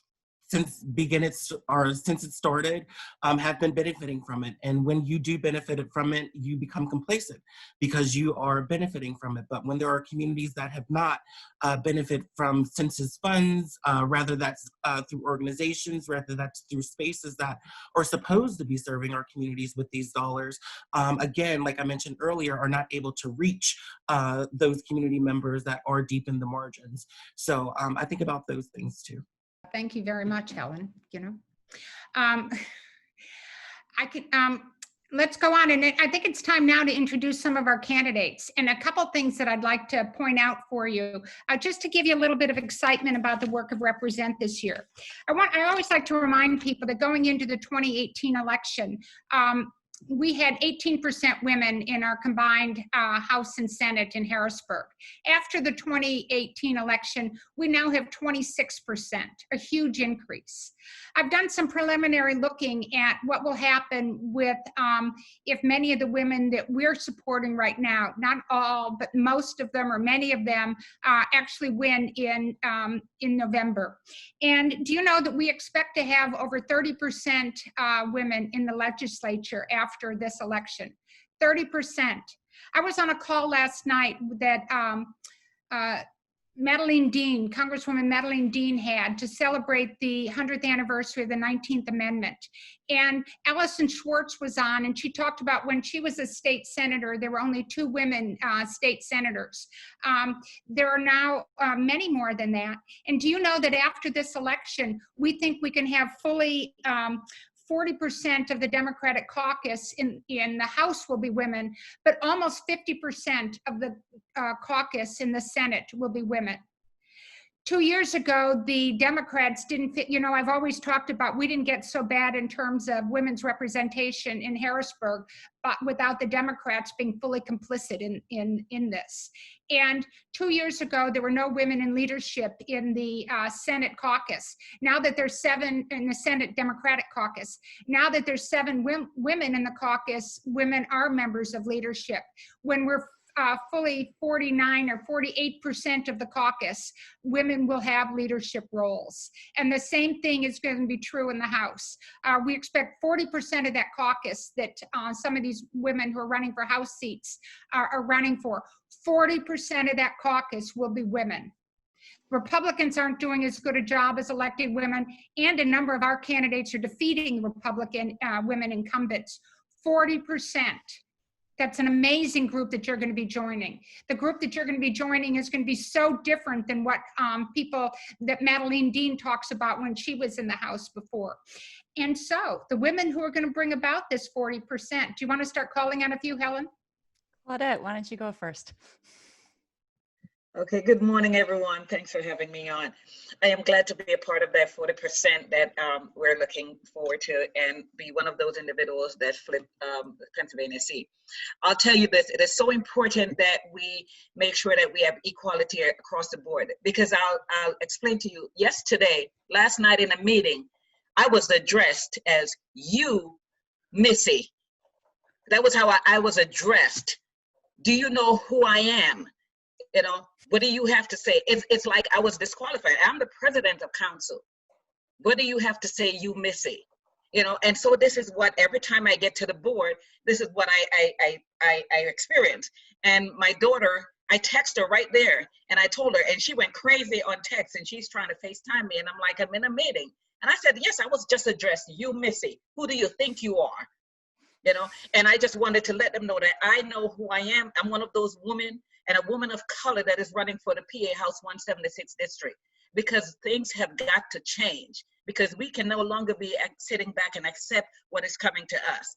since it started, have been benefiting from it. And when you do benefit from it, you become complacent because you are benefiting from it. But when there are communities that have not benefit from census funds, rather that's through organizations, rather that's through spaces that are supposed to be serving our communities with these dollars, again, like I mentioned earlier, are not able to reach those community members that are deep in the margins. So I think about those things too. Thank you very much, Helen. Let's go on. And I think it's time now to introduce some of our candidates and a couple things that I'd like to point out for you, just to give you a little bit of excitement about the work of Represent this year. I always like to remind people that going into the 2018 election, we had 18% women in our combined House and Senate in Harrisburg. After the 2018 election, we now have 26%, a huge increase. I've done some preliminary looking at what will happen with if many of the women that we're supporting right now, not all, but most of them or many of them actually win in November. And do you know that we expect to have over 30% women in the legislature after this election? 30%. I was on a call last night that Congresswoman Madeline Dean had to celebrate the 100th anniversary of the 19th Amendment. And Allison Schwartz was on, and she talked about when she was a state senator, there were only 2 women state senators. There are now many more than that. And do you know that after this election, we think we can have fully 40% of the Democratic caucus in the House will be women, but almost 50% of the caucus in the Senate will be women. 2 years ago, the Democrats didn't fit, I've always talked about we didn't get so bad in terms of women's representation in Harrisburg, but without the Democrats being fully complicit in this. And 2 years ago, there were no women in leadership in the Senate caucus. Now that there's 7 in the Senate Democratic caucus, now that there's 7 women in the caucus, women are members of leadership. When we're fully 49 or 48% of the caucus, women will have leadership roles. And the same thing is going to be true in the House. We expect 40% of that caucus that some of these women who are running for House seats are running for. 40% of that caucus will be women. Republicans aren't doing as good a job as electing women, and a number of our candidates are defeating Republican women incumbents. 40%. That's an amazing group that you're going to be joining. The group that you're going to be joining is going to be so different than what people that Madeline Dean talks about when she was in the House before. And so the women who are going to bring about this 40%, do you want to start calling on a few, Helen? Claudette, why don't you go first? Okay, good morning, everyone. Thanks for having me on. I am glad to be a part of that 40% that we're looking forward to and be one of those individuals that flip the Pennsylvania seat. I'll tell you this, it is so important that we make sure that we have equality across the board, because I'll explain to you, last night in a meeting, I was addressed as you, Missy. That was how I was addressed. Do you know who I am? What do you have to say? It's like I was disqualified. I'm the president of council. What do you have to say, you Missy? And so this is what, every time I get to the board, this is what I experience. And my daughter, I text her right there, and I told her, and she went crazy on text, and she's trying to FaceTime me, and I'm like, I'm in a meeting. And I said, yes, I was just addressed, you Missy. Who do you think you are? And I just wanted to let them know that I know who I am. I'm one of those women, and a woman of color that is running for the PA House 176 district, because things have got to change, because we can no longer be sitting back and accept what is coming to us.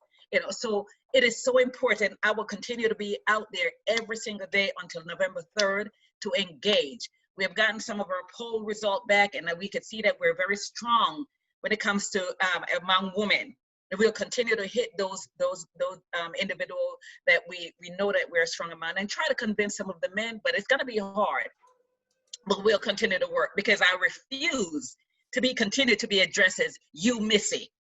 So it is so important. I will continue to be out there every single day until November 3rd to engage. We have gotten some of our poll result back, and we could see that we're very strong when it comes to among women. And we'll continue to hit those individuals that we know that we're strong among, and try to convince some of the men, but it's going to be hard. But we'll continue to work, because I refuse to be continued to be addressed as you, Missy,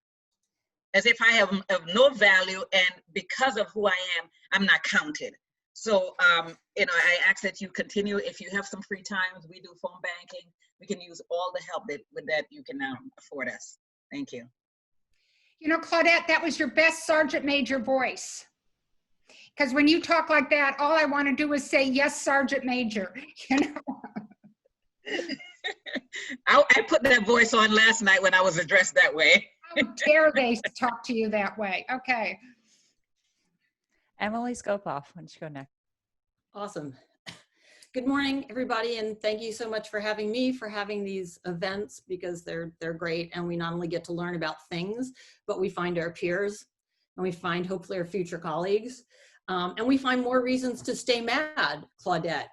as if I have of no value, and because of who I am, I'm not counted. So, you know, I ask that you continue. If you have some free time, we do phone banking. We can use all the help that you can afford us. Thank you. You know, Claudette, that was your best Sergeant Major voice. Because when you talk like that, all I want to do is say, yes, Sergeant Major, you know. I put that voice on last night when I was addressed that way. How dare they talk to you that way? Okay. Emily Skopov, why don't you go next? Awesome. Good morning, everybody, and thank you so much for having me, for having these events, because they're great, and we not only get to learn about things, but we find our peers, and we find hopefully our future colleagues, and we find more reasons to stay mad, Claudette.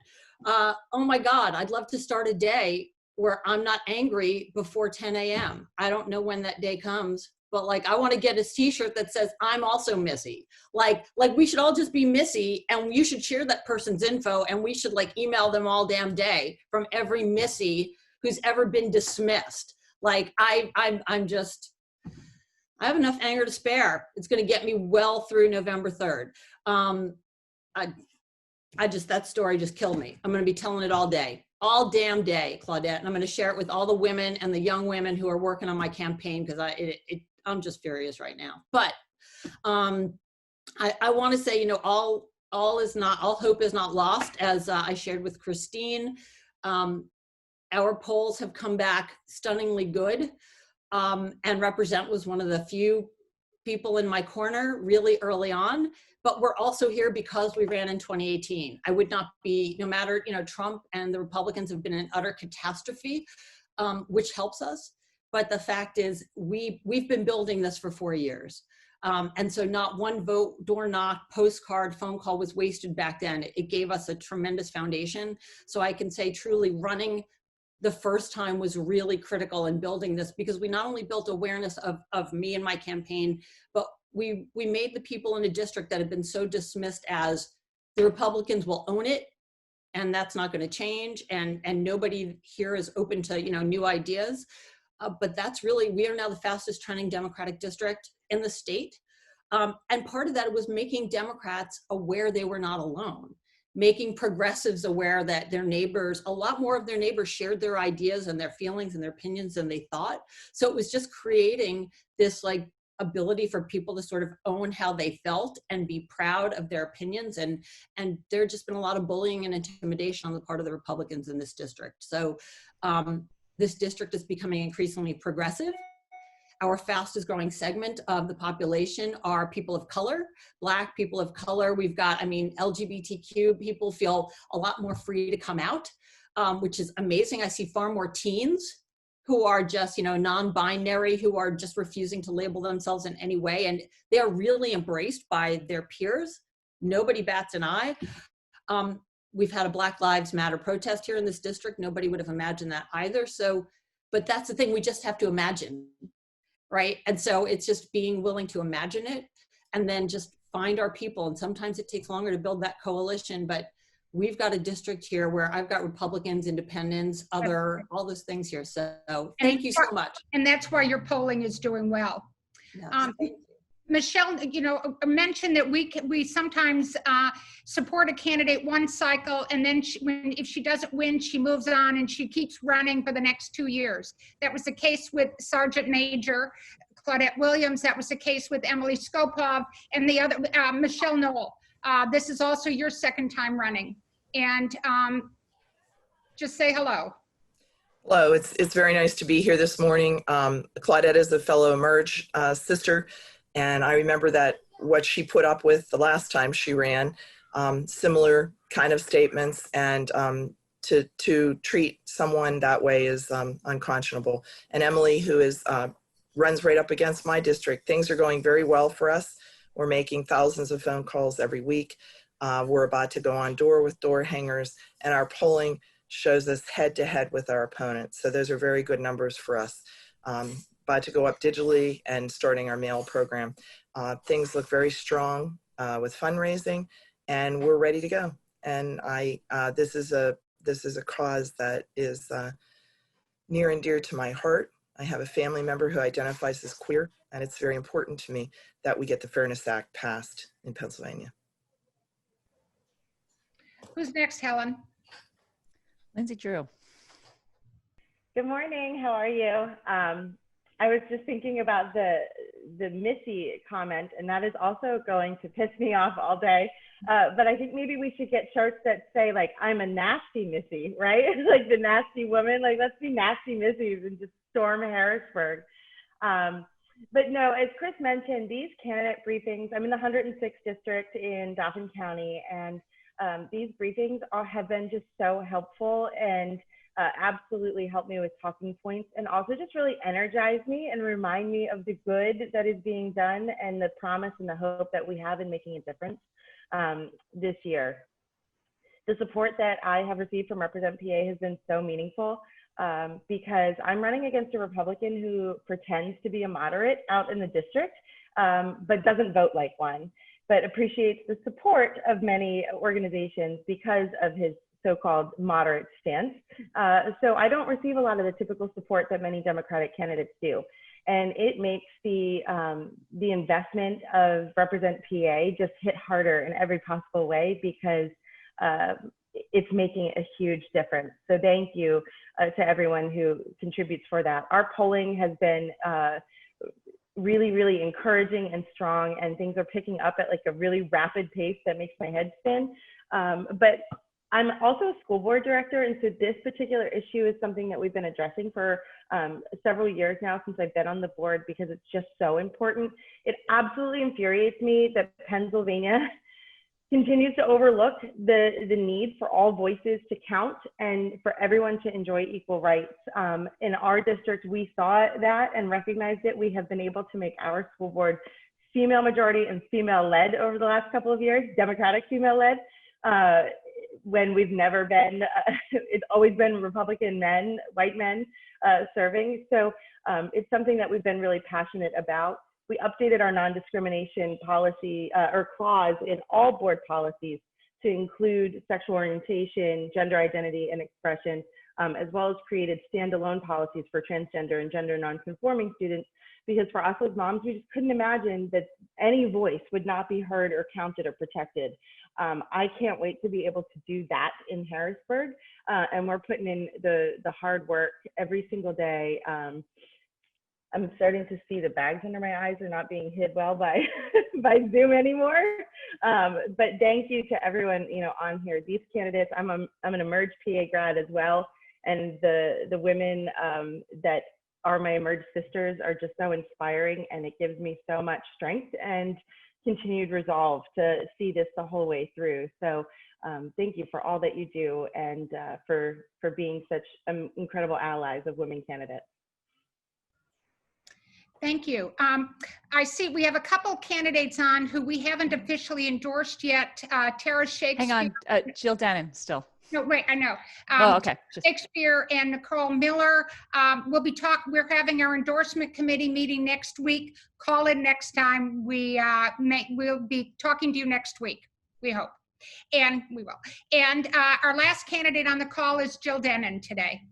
Oh my God, I'd love to start a day where I'm not angry before 10 a.m. I don't know when that day comes, but like, I want to get a t-shirt that says, I'm also Missy. Like we should all just be Missy, and you should share that person's info, and we should like email them all damn day from every Missy who's ever been dismissed. Like I'm just, I have enough anger to spare. It's going to get me well through November 3rd. That story just killed me. I'm going to be telling it all day. All damn day, Claudette, and I'm going to share it with all the women and the young women who are working on my campaign, because I'm just furious right now. But I want to say, you know, all hope is not lost. As I shared with Christine, our polls have come back stunningly good, and Represent was one of the few people in my corner really early on. But we're also here because we ran in 2018. I would not be, no matter, you know, Trump and the Republicans have been an utter catastrophe, which helps us. But the fact is, we've been building this for 4 years. And so not one vote, door knock, postcard, phone call was wasted back then. It gave us a tremendous foundation. So I can say truly running the first time was really critical in building this, because we not only built awareness of me and my campaign, but we made the people in a district that had been so dismissed as the Republicans will own it, and that's not going to change, and nobody here is open to, you know, new ideas. But that's really, we are now the fastest trending Democratic district in the state. And part of that was making Democrats aware they were not alone, making progressives aware that their neighbors, a lot more of their neighbors shared their ideas and their feelings and their opinions than they thought. So it was just creating this like ability for people to sort of own how they felt and be proud of their opinions. And there had just been a lot of bullying and intimidation on the part of the Republicans in this district. So this district is becoming increasingly progressive. Our fastest growing segment of the population are people of color, Black people of color. We've got, I mean, LGBTQ people feel a lot more free to come out, which is amazing. I see far more teens who are just, you know, non-binary, who are just refusing to label themselves in any way. And they are really embraced by their peers. Nobody bats an eye. We've had a Black Lives Matter protest here in this district. Nobody would have imagined that either. So, but that's the thing, we just have to imagine, right? And so it's just being willing to imagine it and then just find our people. And sometimes it takes longer to build that coalition, but we've got a district here where I've got Republicans, independents, all those things here. So thank you so much. And that's why your polling is doing well. Yes, Michele, you know, mentioned that we sometimes support a candidate one cycle, and then if she doesn't win, she moves on and she keeps running for the next 2 years. That was the case with Sergeant Major Claudette Williams. That was the case with Emily Skopov and the other Michele Knoll. This is also your second time running, and just say hello. Hello, it's very nice to be here this morning. Claudette is a fellow Emerge sister. And I remember that what she put up with the last time she ran, similar kind of statements, and to treat someone that way is unconscionable. And Emily, who runs right up against my district, things are going very well for us. We're making thousands of phone calls every week. We're about to go on door hangers, and our polling shows us head to head with our opponents. So those are very good numbers for us. about to go up digitally and starting our mail program. Things look very strong with fundraising, and we're ready to go. And this is a cause that is near and dear to my heart. I have a family member who identifies as queer, and it's very important to me that we get the Fairness Act passed in Pennsylvania. Who's next, Helen? Lindsey Drew. Good morning. How are you? I was just thinking about the Missy comment, and that is also going to piss me off all day. But I think maybe we should get shirts that say, like, I'm a nasty Missy, right? Like the nasty woman. Like, let's be nasty Missies and just storm Harrisburg. But no, as Chris mentioned, these candidate briefings, I'm in the 106th district in Dauphin County, and these briefings have been just so helpful and absolutely helped me with talking points, and also just really energize me and remind me of the good that is being done and the promise and the hope that we have in making a difference this year. The support that I have received from Represent PA has been so meaningful because I'm running against a Republican who pretends to be a moderate out in the district, but doesn't vote like one, but appreciates the support of many organizations because of his so-called moderate stance. So I don't receive a lot of the typical support that many Democratic candidates do. And it makes the investment of Represent PA just hit harder in every possible way because it's making a huge difference. So thank you to everyone who contributes for that. Our polling has been really, really encouraging and strong, and things are picking up at like a really rapid pace that makes my head spin. But I'm also a school board director, and so this particular issue is something that we've been addressing for several years now since I've been on the board because it's just so important. It absolutely infuriates me that Pennsylvania continues to overlook the need for all voices to count and for everyone to enjoy equal rights. In our district, we saw that and recognized it. We have been able to make our school board female majority and female led over the last couple of years, Democratic female led. When we've never been, it's always been Republican men, white men serving. So it's something that we've been really passionate about. We updated our non-discrimination policy or clause in all board policies to include sexual orientation, gender identity, and expression, as well as created standalone policies for transgender and gender non-conforming students, because for us as moms, we just couldn't imagine that any voice would not be heard or counted or protected. I can't wait to be able to do that in Harrisburg, and we're putting in the hard work every single day. I'm starting to see the bags under my eyes are not being hid well by by Zoom anymore. But thank you to everyone on here. These candidates, I'm an Emerge PA grad as well, and the women that are my Emerge sisters are just so inspiring, and it gives me so much strength and continued resolve to see this the whole way through. So thank you for all that you do and for being such incredible allies of women candidates. Thank you. I see we have a couple candidates on who we haven't officially endorsed yet. Tara Shakespeare. Hang on, Jill Dennin still. No, wait, I know. Oh, okay. Shakespeare and Nicole Miller. We're having our endorsement committee meeting next week. Call in next time. We'll be talking to you next week, we hope. And we will. And our last candidate on the call is Jill Dennin today.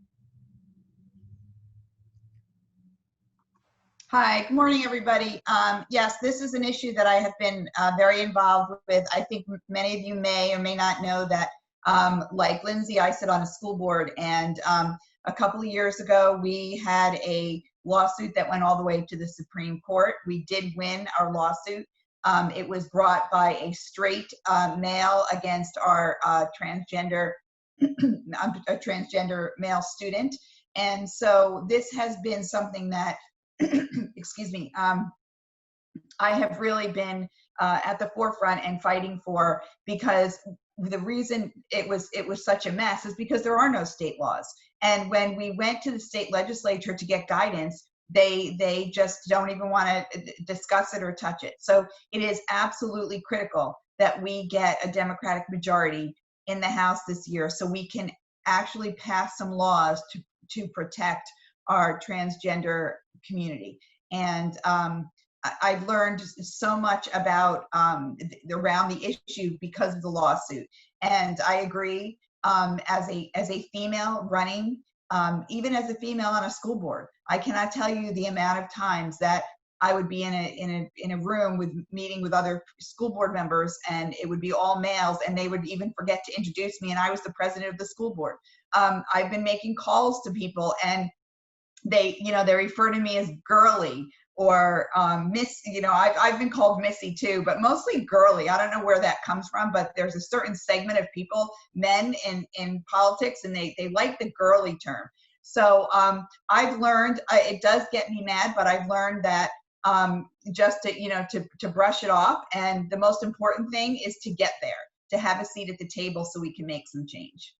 Hi, good morning, everybody. Yes, this is an issue that I have been very involved with. I think many of you may or may not know that, like Lindsay, I sit on a school board, and a couple of years ago, we had a lawsuit that went all the way to the Supreme Court. We did win our lawsuit. It was brought by a straight male against our transgender male student. And so this has been something that excuse me, I have really been at the forefront and fighting for, because the reason it was such a mess is because there are no state laws. And when we went to the state legislature to get guidance, they just don't even want to discuss it or touch it. So it is absolutely critical that we get a Democratic majority in the House this year so we can actually pass some laws to protect our transgender community. And I've learned so much about around the issue because of the lawsuit. And I agree, as a female running, even as a female on a school board, I cannot tell you the amount of times that I would be in a room meeting with other school board members, and it would be all males, and they would even forget to introduce me, and I was the president of the school board. I've been making calls to people, and they refer to me as girly or Miss. I've been called Missy too, but mostly girly. I don't know where that comes from, but there's a certain segment of people, men in politics, and they like the girly term. So I've learned, it does get me mad, but I've learned that just to brush it off. And the most important thing is to get there, to have a seat at the table so we can make some change.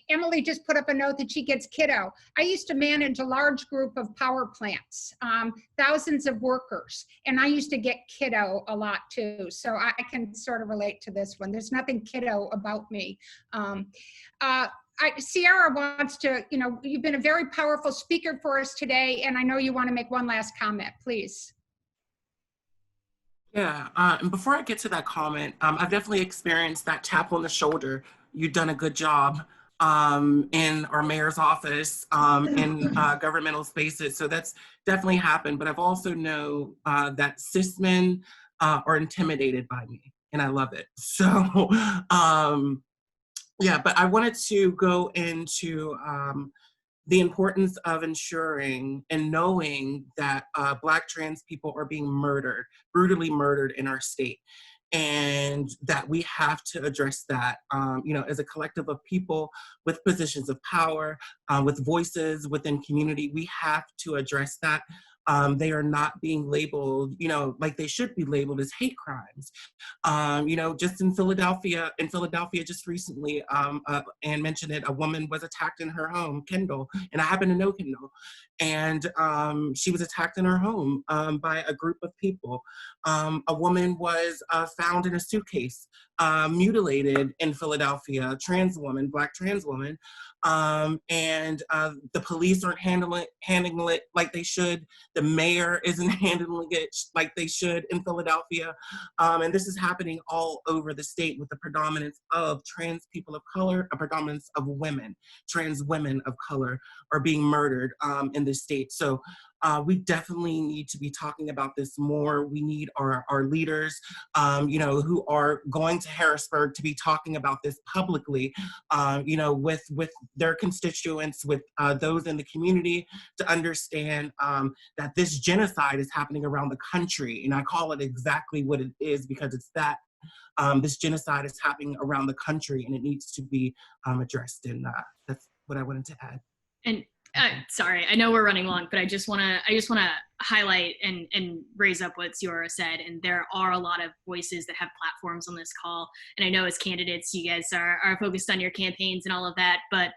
Emily just put up a note that she gets kiddo. I used to manage a large group of power plants, thousands of workers, and I used to get kiddo a lot too. So I can sort of relate to this one. There's nothing kiddo about me. Ciora wants to, you've been a very powerful speaker for us today, and I know you want to make one last comment, please. Yeah, and before I get to that comment, I've definitely experienced that tap on the shoulder. You've done a good job in our mayor's office, in governmental spaces. So that's definitely happened. But I've also know that cis men are intimidated by me, and I love it. So yeah, but I wanted to go into the importance of ensuring and knowing that Black trans people are being murdered, brutally murdered in our state. And that we have to address that, as a collective of people with positions of power, with voices within community. We have to address that. They are not being labeled, like they should be labeled as hate crimes. Just in Philadelphia just recently, Anne mentioned it, a woman was attacked in her home, Kendall, and I happen to know Kendall. And she was attacked in her home by a group of people. A woman was found in a suitcase, mutilated in Philadelphia, Black trans woman. And the police aren't handling it like they should. The mayor isn't handling it like they should in Philadelphia. And this is happening all over the state with the predominance of trans people of color, a predominance of women, trans women of color are being murdered in this state. So we definitely need to be talking about this more. We need our leaders, who are going to Harrisburg to be talking about this publicly, with their constituents, with those in the community, to understand that this genocide is happening around the country. And I call it exactly what it is because it's that. This genocide is happening around the country, and it needs to be addressed. And that's what I wanted to add. And sorry, I know we're running long, but I just want to highlight and raise up what Ciora said. And there are a lot of voices that have platforms on this call. And I know as candidates, you guys are focused on your campaigns and all of that. But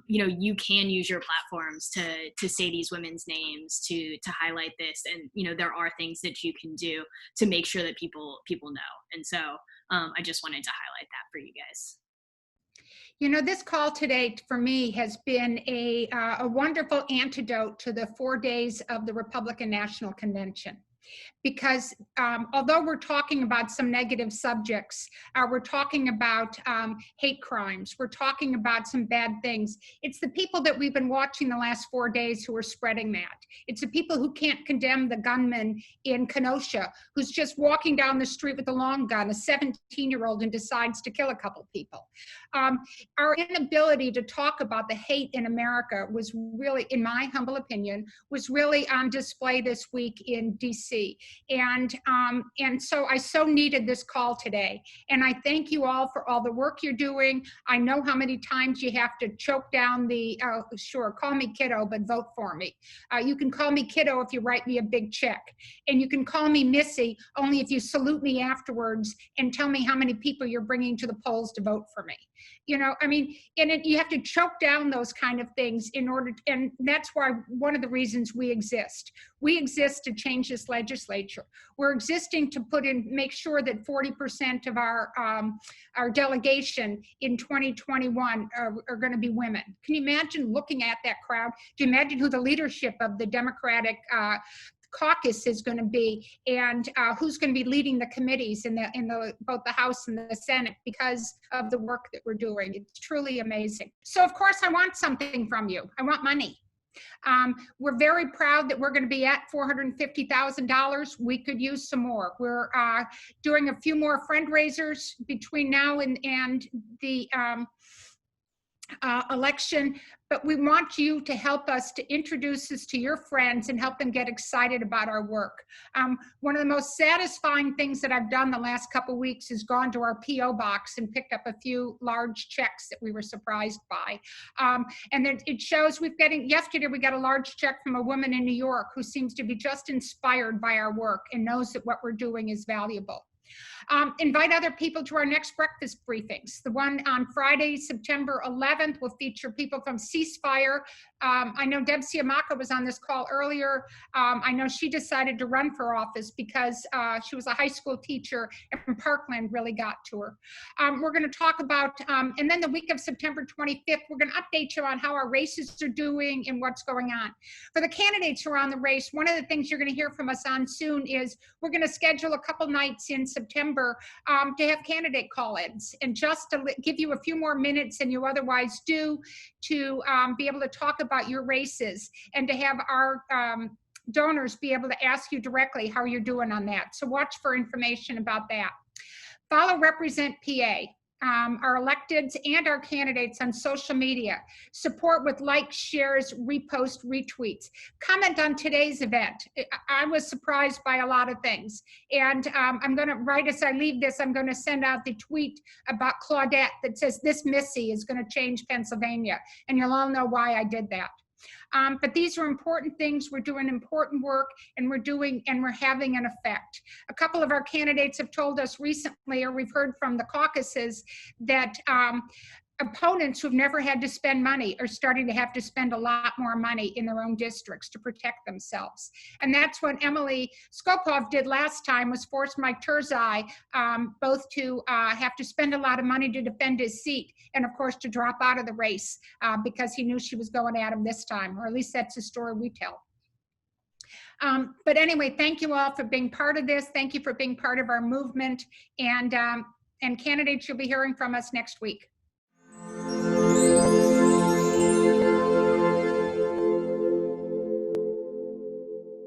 you can use your platforms to say these women's names, to highlight this. And there are things that you can do to make sure that people know. And so I just wanted to highlight that for you guys. This call today for me has been a wonderful antidote to the 4 days of the Republican National Convention. Because although we're talking about some negative subjects, we're talking about hate crimes, we're talking about some bad things, it's the people that we've been watching the last 4 days who are spreading that. It's the people who can't condemn the gunman in Kenosha, who's just walking down the street with a long gun, a 17-year-old, and decides to kill a couple people. Our inability to talk about the hate in America was really, in my humble opinion, was really on display this week in DC. And so I so needed this call today. And I thank you all for all the work you're doing. I know how many times you have to choke down the, sure, call me kiddo, but vote for me. You can call me kiddo if you write me a big check. And you can call me Missy only if you salute me afterwards and tell me how many people you're bringing to the polls to vote for me. You have to choke down those kind of things in order, and that's why one of the reasons we exist. We exist to change this legislation. legislature. We're existing to make sure that 40% of our delegation in 2021 are going to be women. Can you imagine looking at that crowd? Do you imagine who the leadership of the Democratic caucus is going to be, and who's going to be leading the committees in both the House and the Senate because of the work that we're doing? It's truly amazing. So of course I want something from you. I want money. We're very proud that we're going to be at $450,000. We could use some more. We're doing a few more fundraisers between now and the election, but we want you to help us to introduce this to your friends and help them get excited about our work. One of the most satisfying things that I've done the last couple of weeks is gone to our P.O. box and picked up a few large checks that we were surprised by. And then it shows yesterday we got a large check from a woman in New York who seems to be just inspired by our work and knows that what we're doing is valuable. Invite other people to our next breakfast briefings. The one on Friday, September 11th, will feature people from Ceasefire. I know Deb Siamaka was on this call earlier. I know she decided to run for office because she was a high school teacher and Parkland really got to her. We're going to talk about, and then the week of September 25th, we're going to update you on how our races are doing and what's going on. For the candidates who are on the race, one of the things you're going to hear from us on soon is we're going to schedule a couple nights in September to have candidate call-ins, and just to give you a few more minutes than you otherwise do to be able to talk about your races and to have our donors be able to ask you directly how you're doing on that. So watch for information about that. Follow Represent PA. Our electeds and our candidates on social media. Support with likes, shares, repost, retweets. Comment on today's event. I was surprised by a lot of things. And I'm going to, right as I leave this, I'm going to send out the tweet about Claudette that says this Missy is going to change Pennsylvania. And you'll all know why I did that. But these are important things. We're doing important work, and we're having an effect. A couple of our candidates have told us recently, or we've heard from the caucuses, that opponents who've never had to spend money are starting to have to spend a lot more money in their own districts to protect themselves. And that's what Emily Skopov did last time, was force Mike Turzai both to have to spend a lot of money to defend his seat, and of course to drop out of the race because he knew she was going at him this time, or at least that's the story we tell. But anyway, thank you all for being part of this. Thank you for being part of our movement, and candidates, you'll be hearing from us next week.